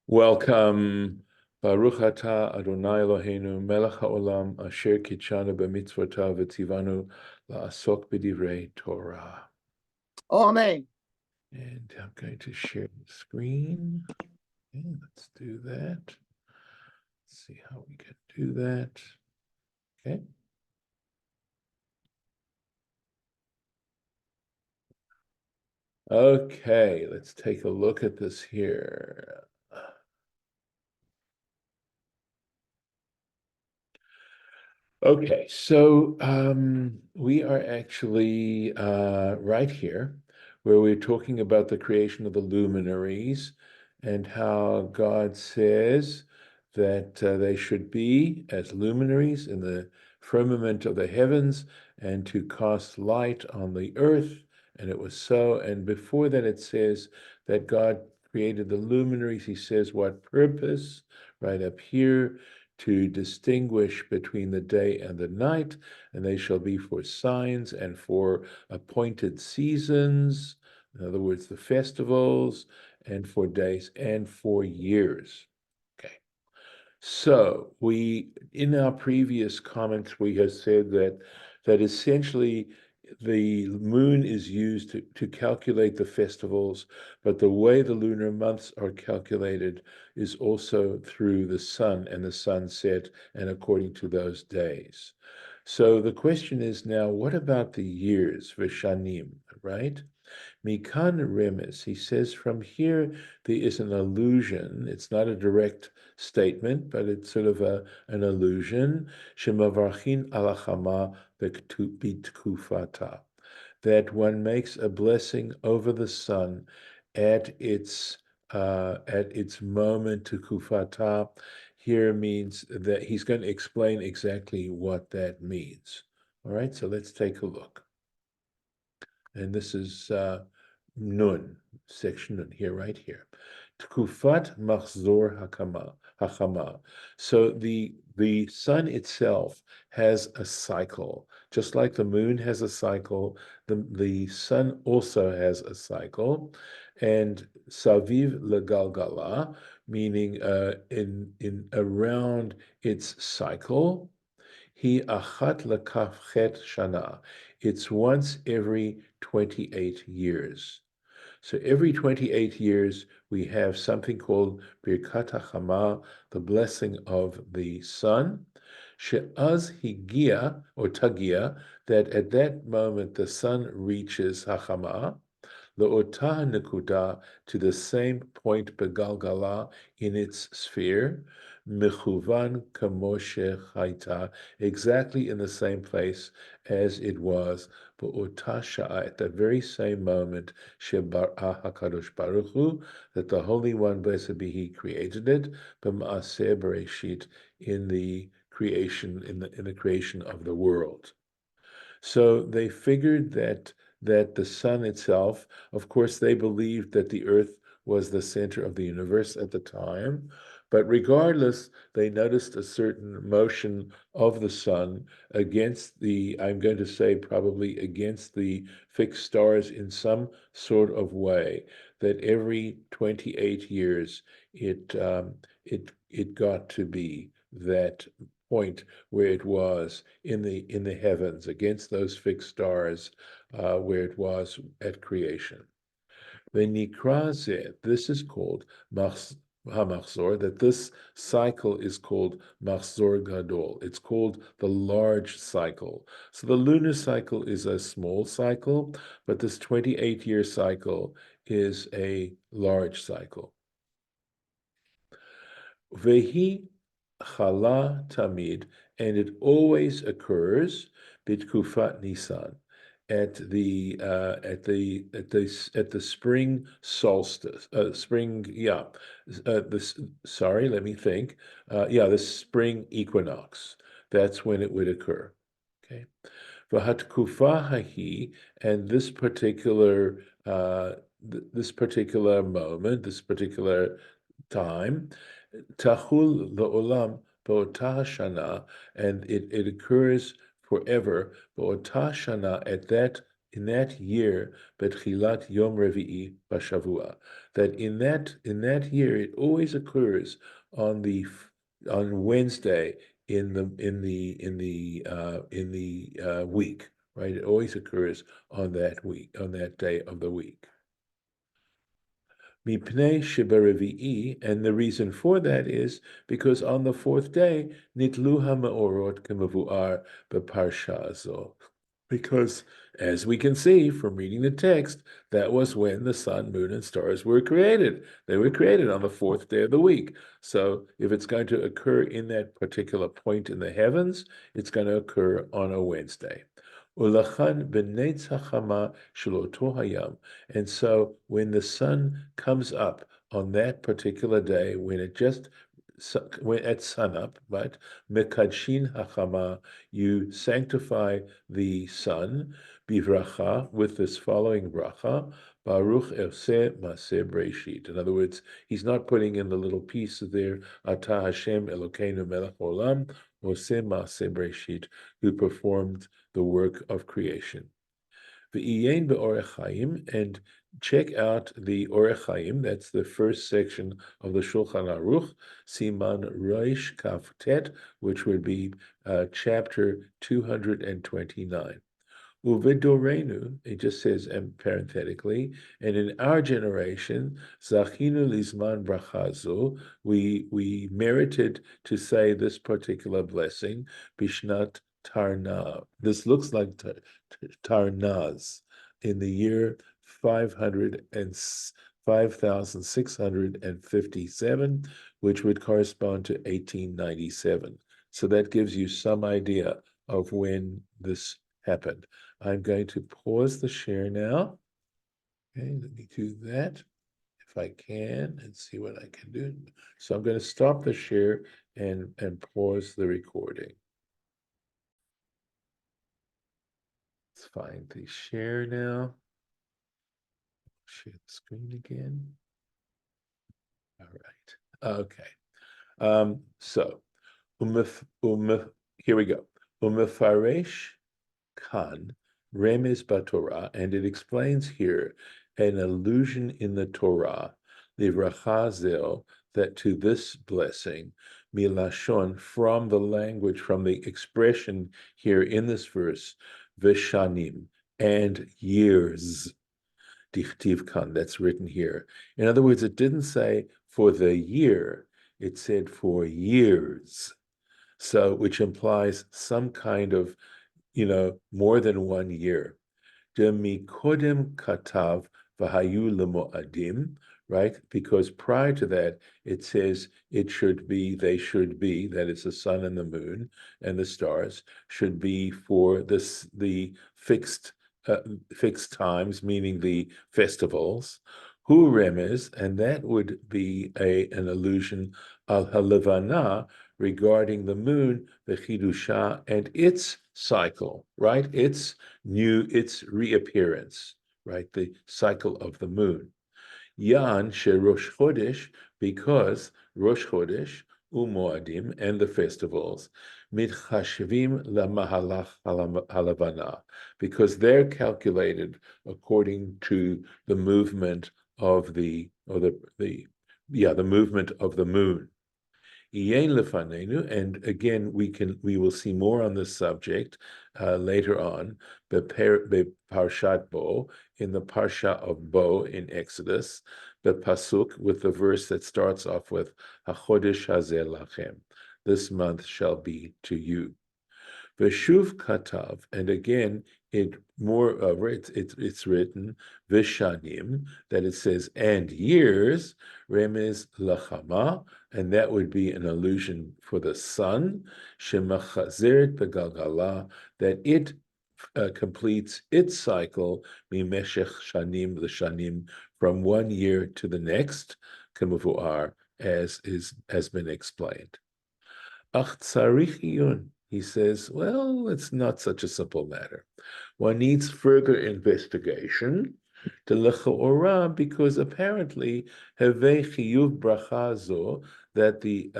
Welcome. Baruch atah Adonai Eloheinu melech haolam asher kitshanu b'mitzvotav v'tzivanu la'asok b'divrei Torah. Amen. And I'm going to share the screen. Okay, let's do that. Let's see how we can do that. Okay. Okay, let's take a look at this here. Okay, so we are actually right here where we're talking about the creation of the luminaries and how God says that they should be as luminaries in the firmament of the heavens and to cast light on the earth. And it was so. And before that, it says that God created the luminaries. He says what purpose, right up here, to distinguish between the day and the night, and they shall be for signs and for appointed seasons, in other words, the festivals, and for days and for years. Okay. So in our previous comments, we have said that essentially the moon is used to calculate the festivals, but the way the lunar months are calculated is also through the sun and the sunset and according to those days. So the question is now, what about the years, ושנים, right? Mikan remes, he says from here there is an allusion. It's not a direct statement, but it's sort of an allusion. Shemavarchin alachama bitkufata, that one makes a blessing over the sun at its moment to kufata. Here means that he's going to explain exactly what that means. All right, so let's take a look. And this is Nun, section Nun, here, right here. Tkufat machzor hachama. So the sun itself has a cycle, just like the moon has a cycle. The sun also has a cycle, and saviv legalgala, meaning in around its cycle. He achat lekafchet shana. It's once every 28 years. So every 28 years, we have something called Birkat HaChama, the blessing of the sun. She'az higia, or tagia, that at that moment the sun reaches Hachama, Le'otah nekuda, to the same point begalgala in its sphere, mechuvan kamoshe chaita, exactly in the same place as it was, be'otah sha'a, at the very same moment, shebar'a hakadosh baruch hu, that the Holy One, blessed be He, created it, b'ma'aseh bereshit, in the creation, in the creation of the world. So they figured that the sun itself, of course, they believed that the earth was the center of the universe at the time, but regardless, they noticed a certain motion of the sun against I'm going to say probably against the fixed stars in some sort of way, that every 28 years it got to be that point where it was in the heavens against those fixed stars, where it was at creation. V'nikra, this is called hamachzor, that this cycle is called machzor gadol. It's called the large cycle. So the lunar cycle is a small cycle, but this 28-year cycle is a large cycle. Vehi chala tamid, and it always occurs bitkufat Nisan, at the spring solstice, sorry, let me think. The spring equinox. That's when it would occur. Okay. V'hatkufa hahi, and this particular moment, this particular time, Tahul La'olam Ba'otah Shana, and it occurs forever, Ba'otah Shana, at that in that year, betchilat yom revi'i bashavua, that in that year it always occurs on Wednesday in the week, right? It always occurs on that day of the week. Mipnei sheberevi'i, and the reason for that is because on the fourth day, nitlu ha'meorot kemevu'ar beparsha zo. Because, as we can see from reading the text, that was when the sun, moon, and stars were created. They were created on the fourth day of the week. So, if it's going to occur in that particular point in the heavens, it's going to occur on a Wednesday. Ulachan b'neitz hachama shelo hayam. And so, when the sun comes up on that particular day, when at sunup, right? Mekadshin hachama, you sanctify the sun, bivracha, with this following bracha, Baruch Else Maseh Breshit. In other words, he's not putting in the little piece there, Ata Hashem Elokeinu Melech Olam, Oseh Maseh Breshit, who performed the work of creation. V'iyin be'orech Chaim, and check out the Orech Chaim. That's the first section of the Shulchan Aruch, Siman Reish Kaf Tet, which would be chapter 229. Uvedorenu, it just says parenthetically, and in our generation, Zachinu Lizman Brachazo, we merited to say this particular blessing, Bishnat Tarna. This looks like Tarnaz in the year 5,657, which would correspond to 1897. So that gives you some idea of when this happened. I'm going to pause the share now. Okay, let me do that if I can and see what I can do. So I'm going to stop the share and pause the recording. Let's find the share now. Share the screen again. All right. Okay. So, here we go. Umefaresh kan remez batorah, and it explains here an allusion in the Torah, livrachazel, that to this blessing, milashon, from the language, from the expression here in this verse, veshanim, and years, dichtiv kan, that's written here. In other words, it didn't say for the year, it said for years. So, which implies some kind of, more than 1 year. Demikodem katav v'hayu lemoadim, right? Because prior to that, it says they should be, that is the sun and the moon and the stars, should be for the fixed times, meaning the festivals. Hu remez, and that would be an allusion al halevana, regarding the moon, the chidusha, and its cycle, right? Its reappearance, right? The cycle of the moon. Yan she Rosh Chodesh, because Rosh Chodesh, Umoadim, and the festivals, mitchashvim lamahalach halavana, because they're calculated according to the movement of the movement of the moon. And again, we will see more on this subject later on. Parshat Bo, in the Parsha of Bo in Exodus, the pasuk with the verse that starts off with HaChodesh Hazeh Lachem, this month shall be to you. Veshuv katav, and again, it's written vishanim, that it says and years, remez lachama, and that would be an allusion for the sun, shemachazeret begalgala, that it completes its cycle, mimeshech shanim, the shanim, from 1 year to the next, kemuvuar, as has been explained. Ach tzarich iyun. He says, well, it's not such a simple matter. One needs further investigation. The lechaora, because apparently hevei chiyuv bracha zo, that the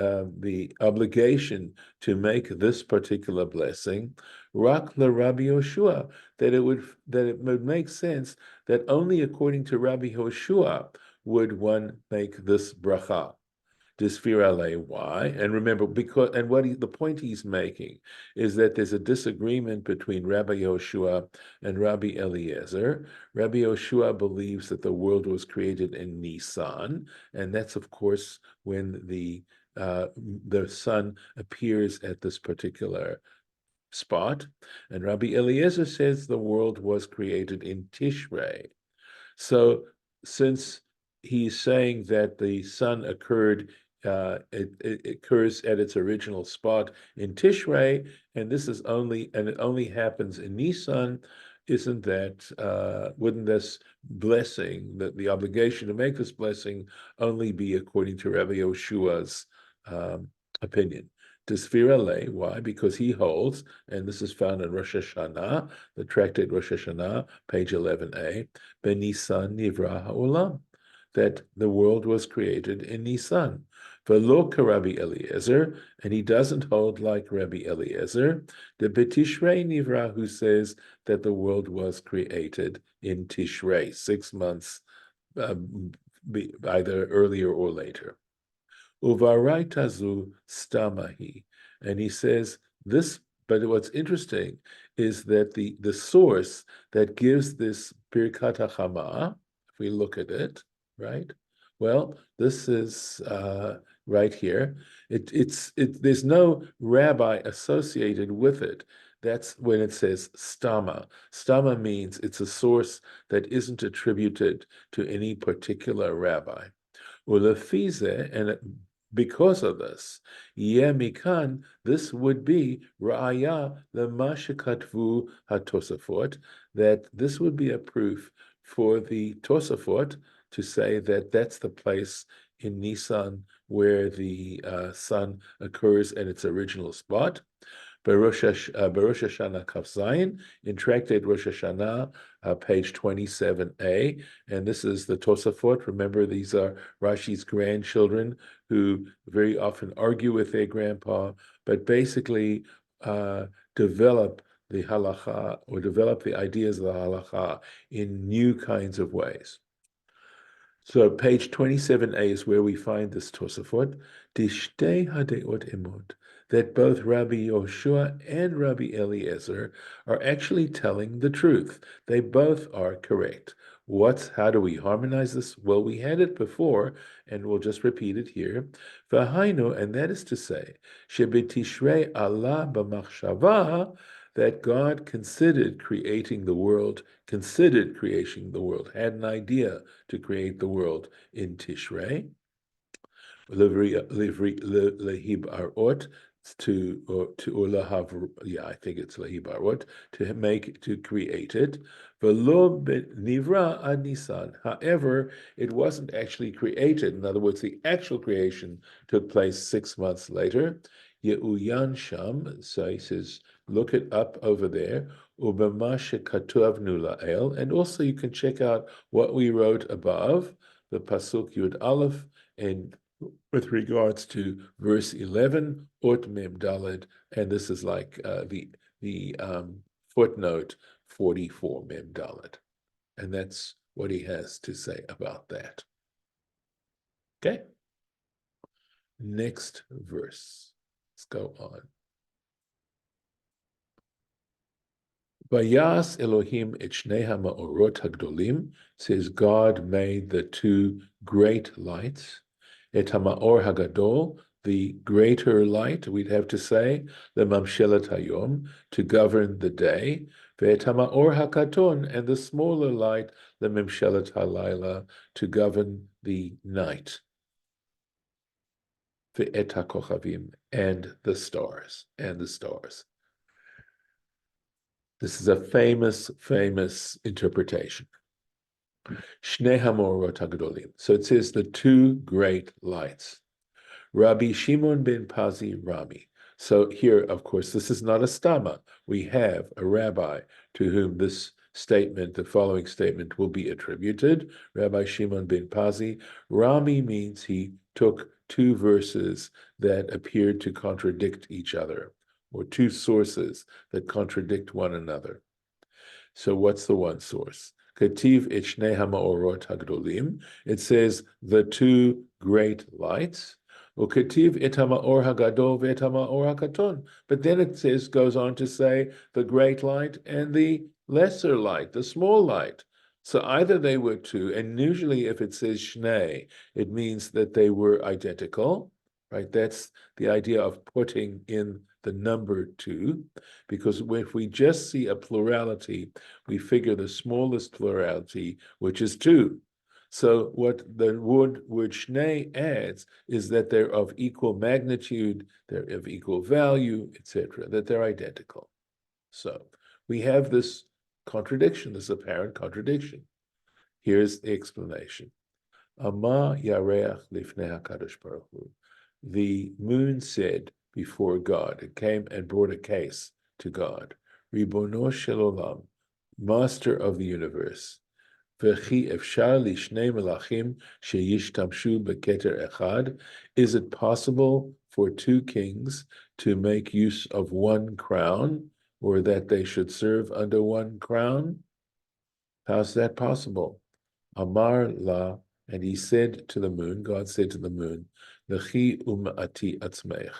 obligation to make this particular blessing, rak Rabbi Yoshua, that it would make sense that only according to Rabbi Yoshua would one make this bracha. Disfirale, why? And remember, because the point he's making is that there's a disagreement between Rabbi Yoshua and Rabbi Eliezer. Rabbi Yoshua believes that the world was created in Nisan, and that's of course when the sun appears at this particular spot. And Rabbi Eliezer says the world was created in Tishrei. So since he's saying that the sun it occurs at its original spot in Tishrei, and it only happens in Nisan, wouldn't this blessing, that the obligation to make this blessing, only be according to Rabbi Yoshua's opinion? Desfira, why? Because he holds, and this is found in Rosh Hashanah, the tractate Rosh Hashanah, page 11a, Benisan Nivra Ha'olam, that the world was created in Nisan. V'lo Rabbi Eliezer, and he doesn't hold like Rabbi Eliezer, the Betishrei Nivra, who says that the world was created in Tishrei, 6 months, either earlier or later. Uvarai tazu stamahi. And he says this, but what's interesting is that the source that gives this Birkat HaChamah, if we look at it, right? Well, this is right here. There's no rabbi associated with it. That's when it says stama. Stama means it's a source that isn't attributed to any particular rabbi. Ulefize, and because of this, mikan, this would be ra'aya lema shekatvu hatosafot, that this would be a proof for the Tosafot to say that that's the place in Nisan where the sun occurs at its original spot. Baruch Hashanah Kaf Zayin, in Tractate Rosh Hashanah, page 27a, and this is the Tosafot. Remember, these are Rashi's grandchildren who very often argue with their grandpa, but basically develop the halacha, or develop the ideas of the halacha in new kinds of ways. So page 27a is where we find this Tosafot, Dishtei Hadeot Emot, that both Rabbi Yoshua and Rabbi Eliezer are actually telling the truth. They both are correct. How do we harmonize this? Well, we had it before, and we'll just repeat it here. V'hainu, and that is to say, Shebetishrei Allah b'machshava, that God considered creating the world, had an idea to create the world in Tishrei. Lehib arot, I think it's lehib arot, to create it. V'lo nivra ad Nisan. However, it wasn't actually created. In other words, the actual creation took place 6 months later. Ye'uyan sham, so he says, look it up over there. Ubema shekatuvnu la'el, and also you can check out what we wrote above, the pasuk Yud Aleph, and with regards to verse 11, Ot Mem Daled, and this is like the footnote 44 Mem Daled, and that's what he has to say about that. Okay, next verse. Let's go on. Vayas Elohim et shnei ha'ma'orot hagdolim, says God made the two great lights. Et ha'ma'or hagadol, the greater light, we'd have to say, the mamshelet hayom, to govern the day. Ve'et ha'ma'or hakaton, and the smaller light, the mamshelet halayla, to govern the night. Ve'et ha'kochavim, and the stars. This is a famous interpretation. Shnei hamorot hagdolim. So it says the two great lights. Rabbi Shimon ben Pazi Rami. So here, of course, this is not a stama. We have a rabbi to whom this statement, the following statement will be attributed. Rabbi Shimon ben Pazi, Rami means he took two verses that appeared to contradict each other, or two sources that contradict one another. So what's the one source? Kativ et shnei hamaorot hagdolim. It says the two great lights. Ukativ et hamaor hagadol ve'et hamaor hakaton. But then it goes on to say the great light and the lesser light, the small light. So either they were two, and usually if it says shnei, it means that they were identical, right? That's the idea of putting in the number two, because if we just see a plurality, we figure the smallest plurality, which is two. So what the word shnei adds is that they're of equal magnitude, they're of equal value, etc., that they're identical. So we have this contradiction, this apparent contradiction. Here's the explanation. Ama yareach lifnei HaKadosh Baruch Hu. The moon said before God, it came and brought a case to God. Ribono shel olam, master of the universe. V'chi efshar lishnei melachim sheyishtamshu beketer echad. Is it possible for two kings to make use of one crown, or that they should serve under one crown? How's that possible? Amar la, and he said to the moon, God said to the moon, Lechi um'ati atzmech.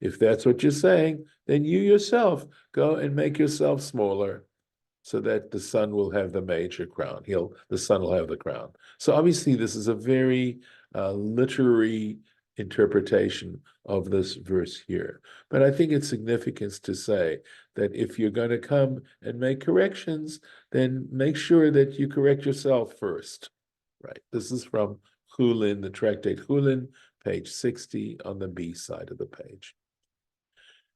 If that's what you're saying, then you yourself go and make yourself smaller, so that the sun will have the major crown. The sun will have the crown. So obviously, this is a very literary interpretation of this verse here. But I think it's significant to say that if you're going to come and make corrections, then make sure that you correct yourself first. Right. This is from Chulin, the tractate Chulin, page 60 on the B side of the page.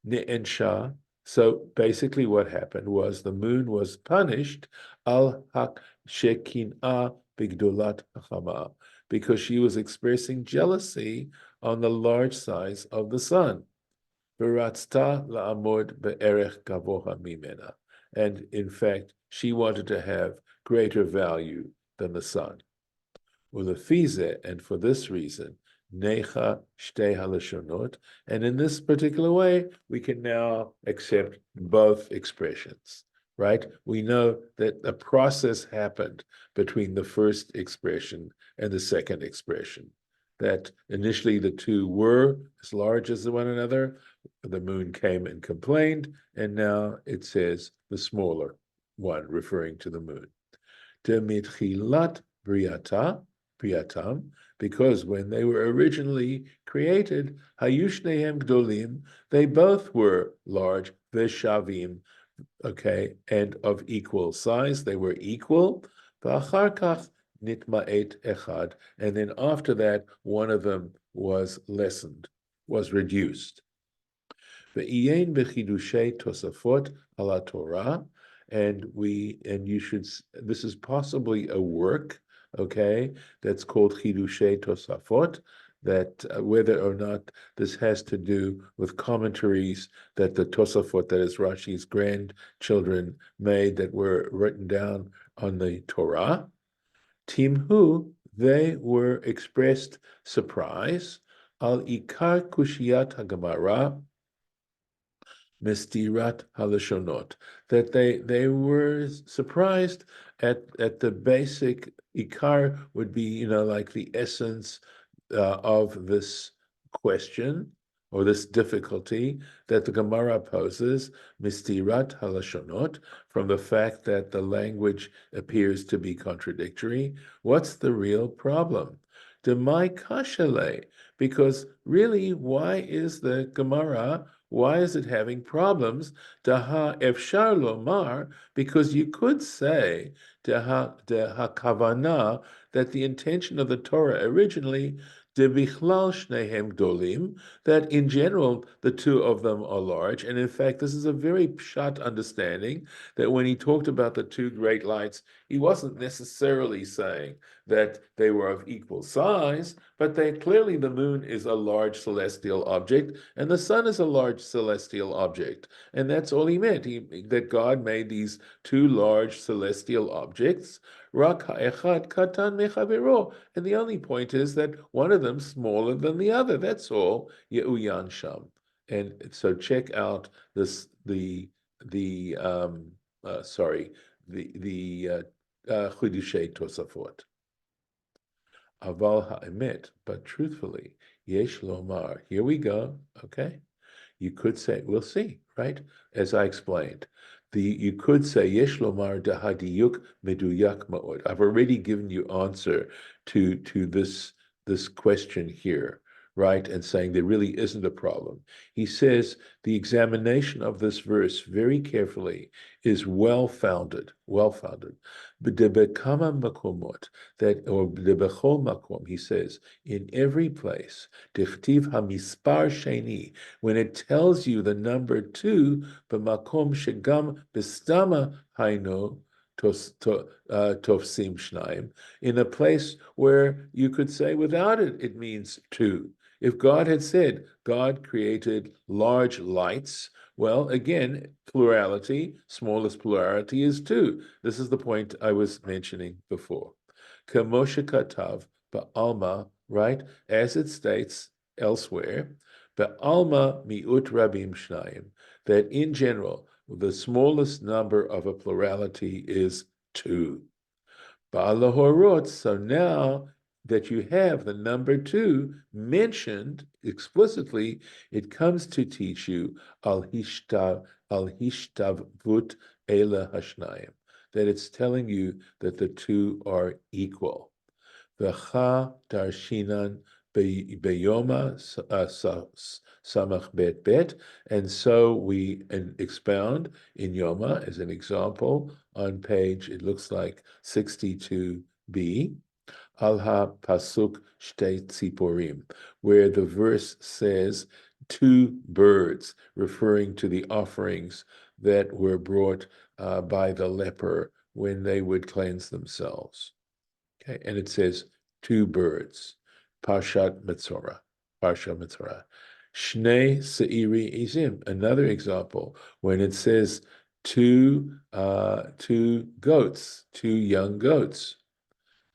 Ne'ensha. So basically what happened was the moon was punished al hak shekinah bigdolat hachama, because she was expressing jealousy on the large size of the sun. V'ratzta la'amod be'erech gavoha mimena. And in fact, she wanted to have greater value than the sun. Ulefize, and for this reason, necha shtei halashonot, and in this particular way, we can now accept both expressions, right? We know that a process happened between the first expression and the second expression, that initially the two were as large as one another, the moon came and complained, and now it says the smaller one, referring to the moon. Demitchilat briata, Priyatam, because when they were originally created, Hayushnehem Gdolim, they both were large, Veshavim, okay, and of equal size. They were equal. V'acharkach nitma'et echad, and then after that, one of them was lessened, was reduced. Ve'iyen b'chidushay tosafot ala Torah, and you should. This is possibly a work, okay, that's called Chidushay Tosafot, that whether or not this has to do with commentaries that the Tosafot, that is Rashi's grandchildren, made that were written down on the Torah. Timhu, they were expressed surprise, al ikar kushiyat hagamara, Mistirat halashonot, that they were surprised at the basic ikar would be, like the essence of this question or this difficulty that the Gemara poses, mistirat halashonot, from the fact that the language appears to be contradictory. What's the real problem? Demai kashale, because really, why is the Gemara, why is it having problems? Daha efshar lomar, because you could say daha kavana, that the intention of the Torah originally Debichlal shnehem gdolim, that in general the two of them are large. And in fact, this is a very pshat understanding that when he talked about the two great lights, he wasn't necessarily saying that they were of equal size, but they clearly the moon is a large celestial object and the sun is a large celestial object. And that's all he meant, that God made these two large celestial objects. Rak ha'echad katan mechavero. And the only point is that one of them smaller than the other. That's all. Ye'uyan sham. And so check out this the sorry the Chiddushei Tosafot. Aval ha'emet, but truthfully, yesh lomar. Here we go. Okay. You could say, we'll see, right? As I explained, you could say yesh lomar dahadiyuk meduyak ma'od. I've already given you answer to this question here, right? And saying there really isn't a problem. He says the examination of this verse very carefully is well-founded, well-founded. B'debekama makomot, that, or b'debechol makom, he says, in every place, dichtiv hamispar sheni, when it tells you the number two, b'makom shegam b'stama haino tofsim shnaim, in a place where you could say without it, it means two. If God had said, God created large lights, well, again, plurality, smallest plurality is two. This is the point I was mentioning before. Kamosha katav ba'alma, right, as it states elsewhere, ba'alma mi'ut rabim shnayim, that in general, the smallest number of a plurality is two. Ba'alahorot, so now that you have the number two mentioned explicitly, it comes to teach you al hishtavut ela hashnayim, that it's telling you that the two are equal. V'cha darshinan beyoma samach bet bet, and so we expound in Yoma as an example on page, it looks like 62b, al ha pasuk shtei tziporim, where the verse says two birds, referring to the offerings that were brought by the leper when they would cleanse themselves. Okay, and it says two birds, Parshat Metzora, Parsha Metzora. Shnei Seiri Izim, another example, when it says two goats, two young goats.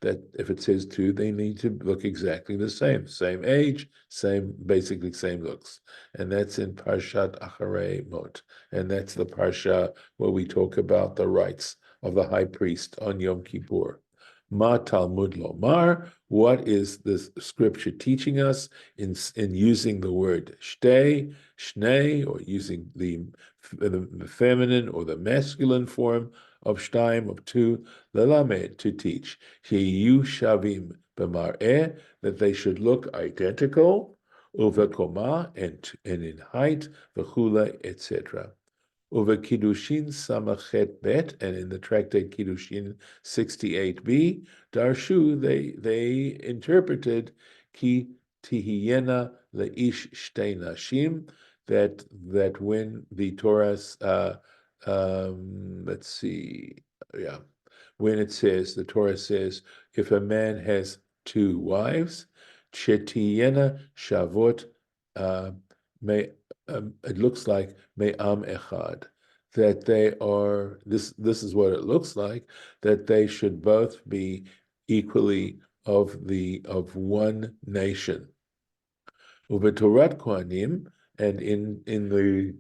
That if it says two, they need to look exactly the same age, basically same looks. And that's in Parshat Acharei Mot. And that's the Parsha where we talk about the rights of the high priest on Yom Kippur. Ma Talmud Lomar, what is the scripture teaching us in using the word shtei, shnei, or using the feminine or the masculine form of shtaim, of two, lelamed, to teach, sheyu shavim b'mar'eh, that they should look identical, uvekoma, and in height, v'chula, etc. Over Kiddushin Samachet Bet, and in the tractate Kiddushin 68b, Darshu, they interpreted Ki Tihiyena Leish Shtei Nashim, that when the Torah, let's see, yeah, when it says, the Torah says, if a man has two wives, Chetiyena Shavot, it looks like Me'am Echad, that they are, this is what it looks like, that they should both be equally of one nation. Uvetorat Kohanim, and in the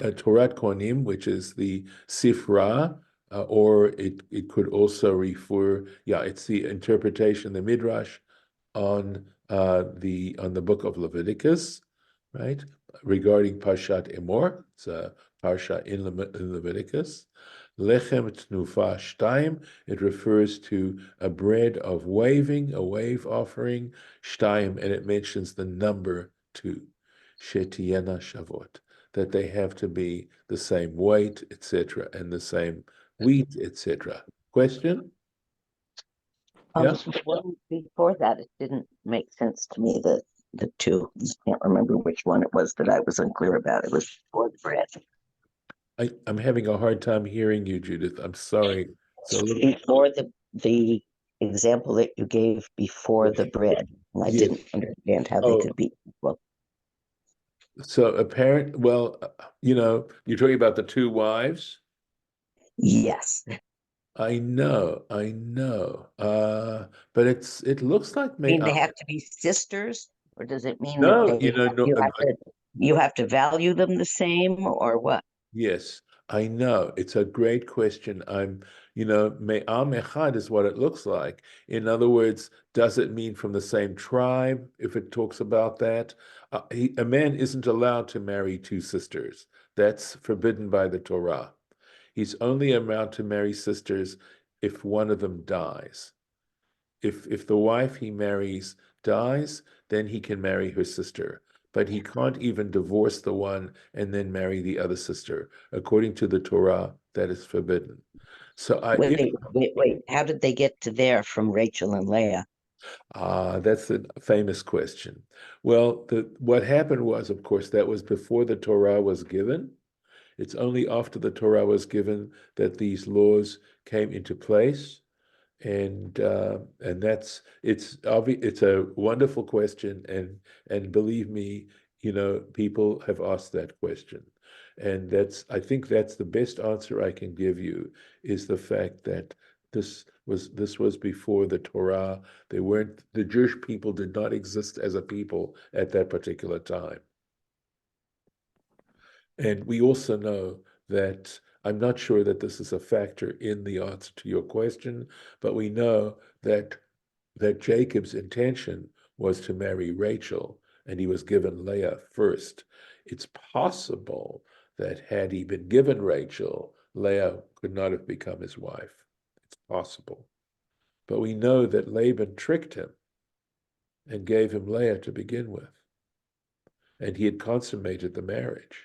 Torat Kohanim, which is the Sifra, or it could also refer, it's the interpretation, the Midrash on the book of Leviticus, right? Regarding Parshat Emor, it's a Parsha in Leviticus. Lechem Tnufa Shtaim, it refers to a bread of waving, a wave offering, Shtaim, and it mentions the number two, Shetiyena Shavot, that they have to be the same weight, etc., and the same wheat, etc. Question? Yeah. The one before that, it didn't make sense to me that the two. I can't remember which one it was that I was unclear about. It was before the bread. I'm having a hard time hearing you, Judith. I'm sorry. So Before the example that you gave before the bread. And I yes. didn't understand how they Oh, could be equal. so well, you're talking about the two wives. Yes. I know. But it looks like I me. mean, they have to be sisters, or does it mean that No, no, you have to value them the same, or what? yes, I know. It's a great question. Me'am echad is what it looks like. In other words, does it mean from the same tribe if it talks about that? A man isn't allowed to marry two sisters. That's forbidden by the Torah. He's only allowed to marry sisters if one of them dies. If the wife he marries dies, then he can marry her sister. But he can't even divorce the one and then marry the other sister. According to the Torah, that is forbidden. So Wait. How did they get to there from Rachel and Leah? that's a famous question. Well, what happened was, of course, that was before the Torah was given. It's only after the Torah was given that these laws came into place. And that's it's a wonderful question, and believe me, people have asked that question, and I think that's the best answer I can give you, is the fact that this was before the Torah. The Jewish people did not exist as a people at that particular time. And we also know that I'm not sure that this is a factor in the answer to your question, but we know that Jacob's intention was to marry Rachel, and he was given Leah first. It's possible that had he been given Rachel, Leah could not have become his wife. It's possible. But we know that Laban tricked him and gave him Leah to begin with, and he had consummated the marriage.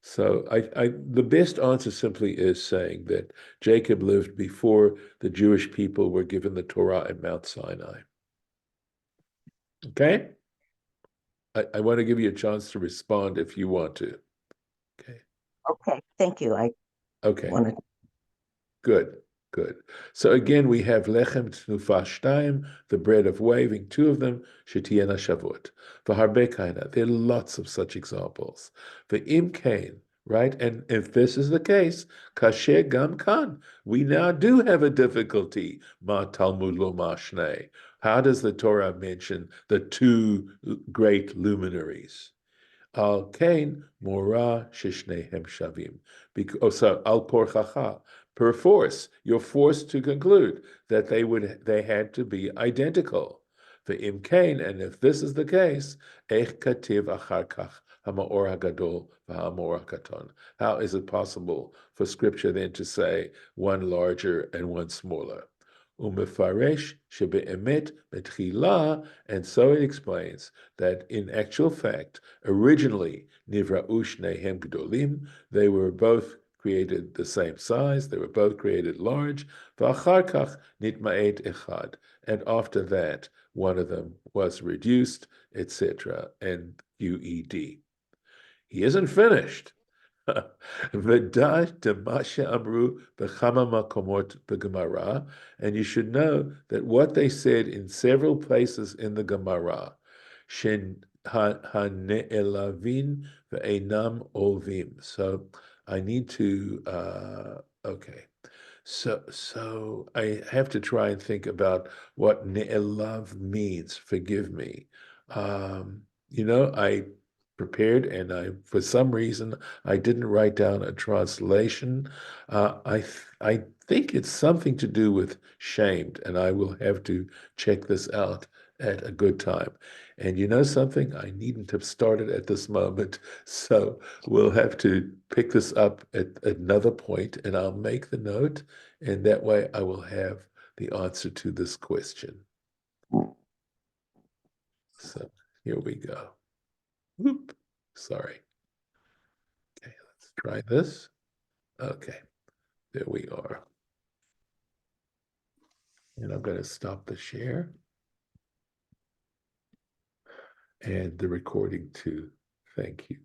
So the best answer simply is saying that Jacob lived before the Jewish people were given the Torah at Mount Sinai. Okay? I want to give you a chance to respond if you want to. Okay. Okay, thank you. I Okay. wanted. Good. Good. So again, we have lechem tnufa shtayim, the bread of waving, two of them, shetiyena shavut. V'harbe kaina. There are lots of such examples. V'im kain, right? And if this is the case, kasher gam kan. We now do have a difficulty. Ma Talmud lo ma shnei. How does the Torah mention the two great luminaries? Al kain mora shishnehem shavim. So al porchacha. Perforce, you're forced to conclude that they had to be identical. Ve'im kain, and if this is the case, ech kativ achar kach ha'ma'or hagadol v'ha'ma'or hakaton. How is it possible for Scripture then to say one larger and one smaller? Umefaresh shebe'emet betchila, and so it explains that in actual fact, originally nivra'u shnehem gdolim, they were both created the same size, they were both created large, v'achar kach nitma'et echad, and after that, one of them was reduced, etc., and QED. He isn't finished. V'dash demasha amru b'chama makomot b'Gemara, and you should know that what they said in several places in the Gemara, shen hane'elavin ve'enam olvim. So I need to, okay. So I have to try and think about what ne'elav means. Forgive me. I prepared, and for some reason, I didn't write down a translation. I think it's something to do with shamed, and I will have to check this out at a good time. And you know something? I needn't have started at this moment, so we'll have to pick this up at another point, and I'll make the note, and that way I will have the answer to this question. So here we go. Whoop, sorry. Okay, let's try this. Okay, there we are. And I'm going to stop the share and the recording too. Thank you.